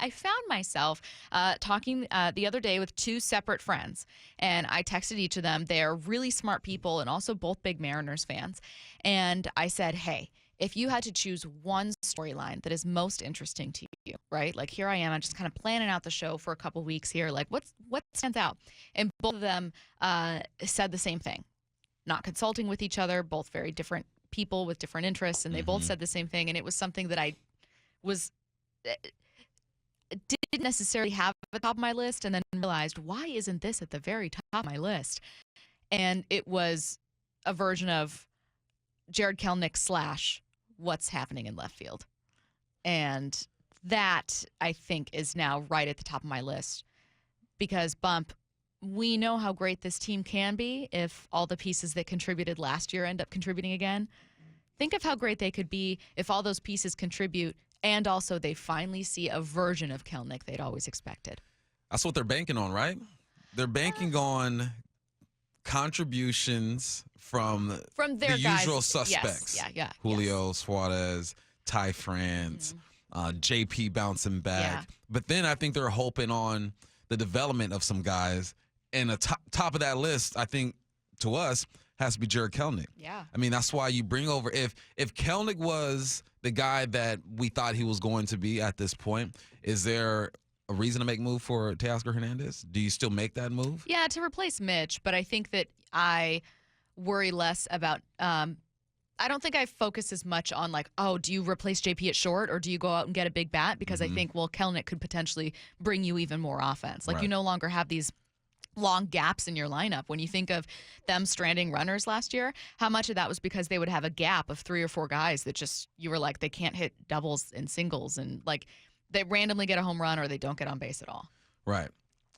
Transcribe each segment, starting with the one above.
I found myself talking the other day with two separate friends, and I texted each of them. They're really smart people and also both big Mariners fans. And I said, hey, if you had to choose one storyline that is most interesting to you, right? Like here I am, I'm just kind of planning out the show for a couple weeks here. Like what stands out? And both of them said the same thing. Not consulting with each other, both very different people with different interests, and they both said the same thing. And it was something that I didn't necessarily have at the top of my list, and then realized, why isn't this at the very top of my list? And it was a version of Jarred Kelenic / what's happening in left field. And that, I think, is now right at the top of my list. Because, Bump, we know how great this team can be if all the pieces that contributed last year end up contributing again. Think of how great they could be if all those pieces contribute and also they finally see a version of Kelenic they'd always expected. That's what they're banking on, right? They're banking on contributions from their the guys. usual suspects. Yes. Yeah. Julio, Suarez, Ty France, JP bouncing back. Yeah. But then I think they're hoping on the development of some guys. And the top of that list, I think, to us, has to be Jarred Kelenic. Yeah. I mean, that's why you bring over – if Kelenic was the guy that we thought he was going to be at this point, is there a reason to make a move for Teoscar Hernandez? Do you still make that move? Yeah, to replace Mitch, but I think that I worry less about I don't think I focus as much on like, oh, do you replace JP at short or do you go out and get a big bat? Because I think, well, Kelenic could potentially bring you even more offense. Like you no longer have these long gaps in your lineup. When you think of them stranding runners last year, how much of that was because they would have a gap of 3 or 4 guys that just, you were like, they can't hit doubles and singles and like they randomly get a home run or they don't get on base at all. Right.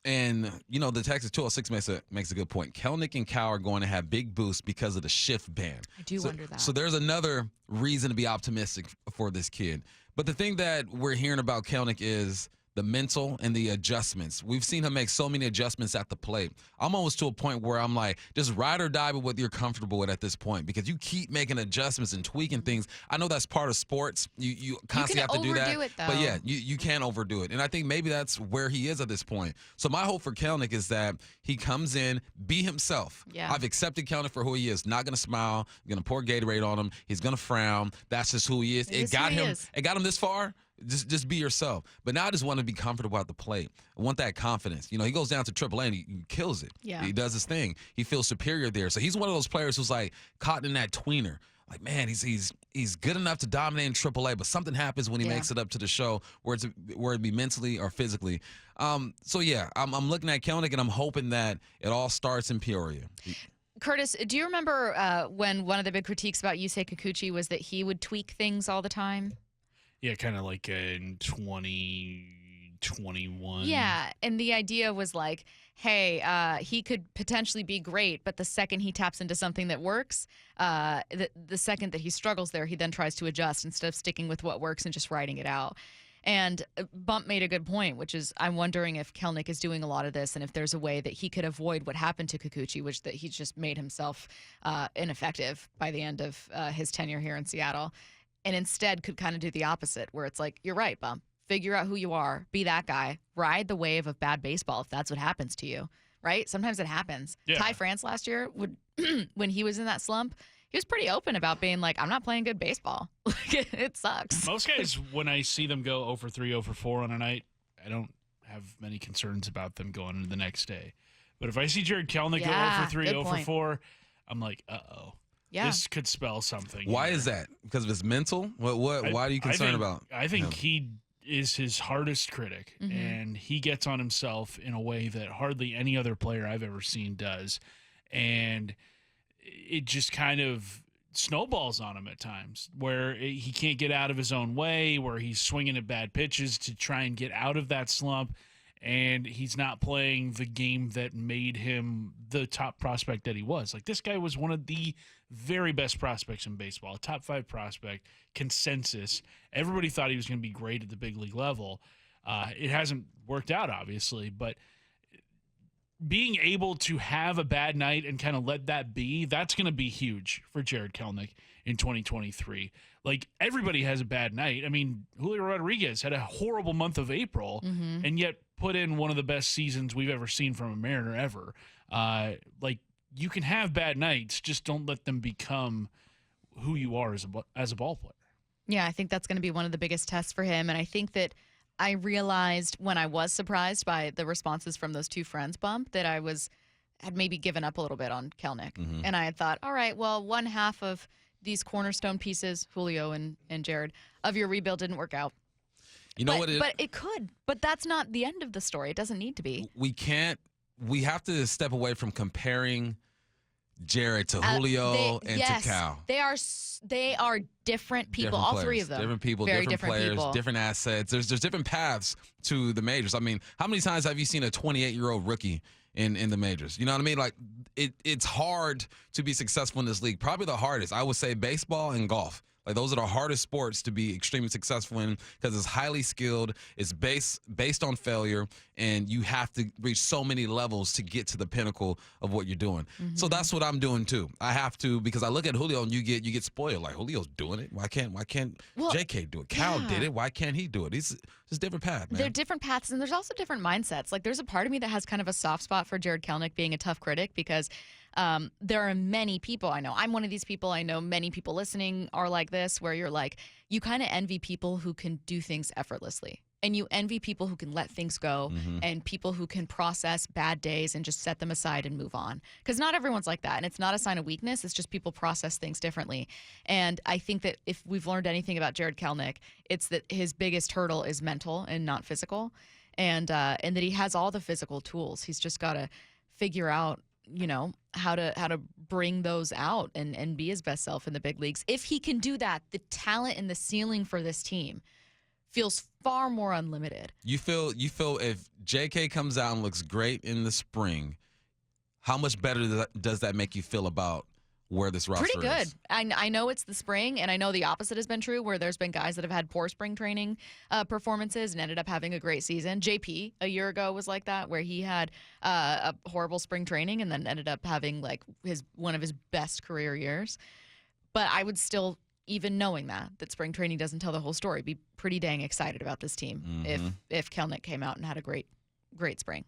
And, you know, the Texas 206 makes a good point. Kelenic and Cal are going to have big boosts because of the shift ban. I do wonder that. So there's another reason to be optimistic for this kid. But the thing that we're hearing about Kelenic is the mental and the adjustments. We've seen him make so many adjustments at the plate. I'm almost to a point where I'm like, just ride or die with what you're comfortable with at this point because you keep making adjustments and tweaking things. I know that's part of sports. You constantly have to do that. It, though. But yeah, you can't overdo it. And I think maybe that's where he is at this point. So my hope for Kelenic is that he comes in, be himself. Yeah. I've accepted Kelenic for who he is. Not going to smile. Going to pour Gatorade on him. He's going to frown. That's just who he is. It got him this far. Just be yourself. But now I just want to be comfortable at the plate. I want that confidence. You know, he goes down to AAA and he kills it. Yeah. He does his thing. He feels superior there. So he's one of those players who's like caught in that tweener. Like, man, he's good enough to dominate in AAA, but something happens when he makes it up to the show, where it be mentally or physically. So yeah, I'm looking at Kelenic and I'm hoping that it all starts in Peoria. Curtis, do you remember when one of the big critiques about Yusei Kikuchi was that he would tweak things all the time? Yeah, kind of like in 2021. Yeah, and the idea was like, hey, he could potentially be great, but the second he taps into something that works, the second that he struggles there, he then tries to adjust instead of sticking with what works and just writing it out. And Bump made a good point, which is I'm wondering if Kelenic is doing a lot of this and if there's a way that he could avoid what happened to Kikuchi, which that he just made himself ineffective by the end of his tenure here in Seattle. And instead could kind of do the opposite, where it's like, you're right, Bump. Figure out who you are. Be that guy. Ride the wave of bad baseball if that's what happens to you, right? Sometimes it happens. Yeah. Ty France last year, when he was in that slump, he was pretty open about being like, I'm not playing good baseball. It sucks. Most guys, when I see them go 0 for 3, 0 for 4 on a night, I don't have many concerns about them going into the next day. But if I see Jarred Kelenic go 0 for 3, 0 for 4, I'm like, uh-oh. Yeah. This could spell something. Why is that? Because of his mental? Why are you concerned about I think him? he is his hardest critic, and he gets on himself in a way that hardly any other player I've ever seen does. And it just kind of snowballs on him at times where he can't get out of his own way, where he's swinging at bad pitches to try and get out of that slump. And he's not playing the game that made him the top prospect that he was. Like, this guy was one of the very best prospects in baseball, a top 5 prospect, consensus. Everybody thought he was going to be great at the big league level. It hasn't worked out, obviously, but being able to have a bad night and kind of let that be, that's going to be huge for Jarred Kelenic in 2023. Like, everybody has a bad night. I mean, Julio Rodriguez had a horrible month of April and yet put in one of the best seasons we've ever seen from a Mariner ever. Like, you can have bad nights, just don't let them become who you are as a ball player. Yeah, I think that's going to be one of the biggest tests for him. And I think that I realized when I was surprised by the responses from those two friends bump that had maybe given up a little bit on Kelenic. And I had thought, all right, well, one half of these cornerstone pieces, Julio and Jarred, of your rebuild didn't work out. You know what? But it could. But that's not the end of the story. It doesn't need to be. We have to step away from comparing Jarred to Julio and to Cal. They are different people, all three of them. Different people, Very different players, people. different assets. There's different paths to the majors. I mean, how many times have you seen a 28-year-old rookie in the majors? You know what I mean? Like, it's hard to be successful in this league. Probably the hardest, I would say, baseball and golf. Like, those are the hardest sports to be extremely successful in because it's highly skilled, it's based on failure, and you have to reach so many levels to get to the pinnacle of what you're doing. So that's what I'm doing too. I have to, because I look at Julio and you get spoiled. Like, Julio's doing it. Why can't JK do it? Cal did it. Why can't he do it? It's a different path, man. They're different paths, and there's also different mindsets. Like, there's a part of me that has kind of a soft spot for Jarred Kelenic being a tough critic because there are many people I know. I'm one of these people. I know many people listening are like this, where you're like, you kind of envy people who can do things effortlessly. And you envy people who can let things go and people who can process bad days and just set them aside and move on. Because not everyone's like that. And it's not a sign of weakness. It's just people process things differently. And I think that if we've learned anything about Jarred Kelenic, it's that his biggest hurdle is mental and not physical. And that he has all the physical tools. He's just got to figure out, how to bring those out and be his best self in the big leagues. If he can do that, the talent and the ceiling for this team feels far more unlimited. You feel if JK comes out and looks great in the spring, how much better does that make you feel about where this roster Pretty good. is? I know it's the spring, and I know the opposite has been true, where there's been guys that have had poor spring training performances and ended up having a great season. JP a year ago was like that, where he had a horrible spring training and then ended up having like one of his best career years. But I would still, even knowing that spring training doesn't tell the whole story, be pretty dang excited about this team if Kelenic came out and had a great spring.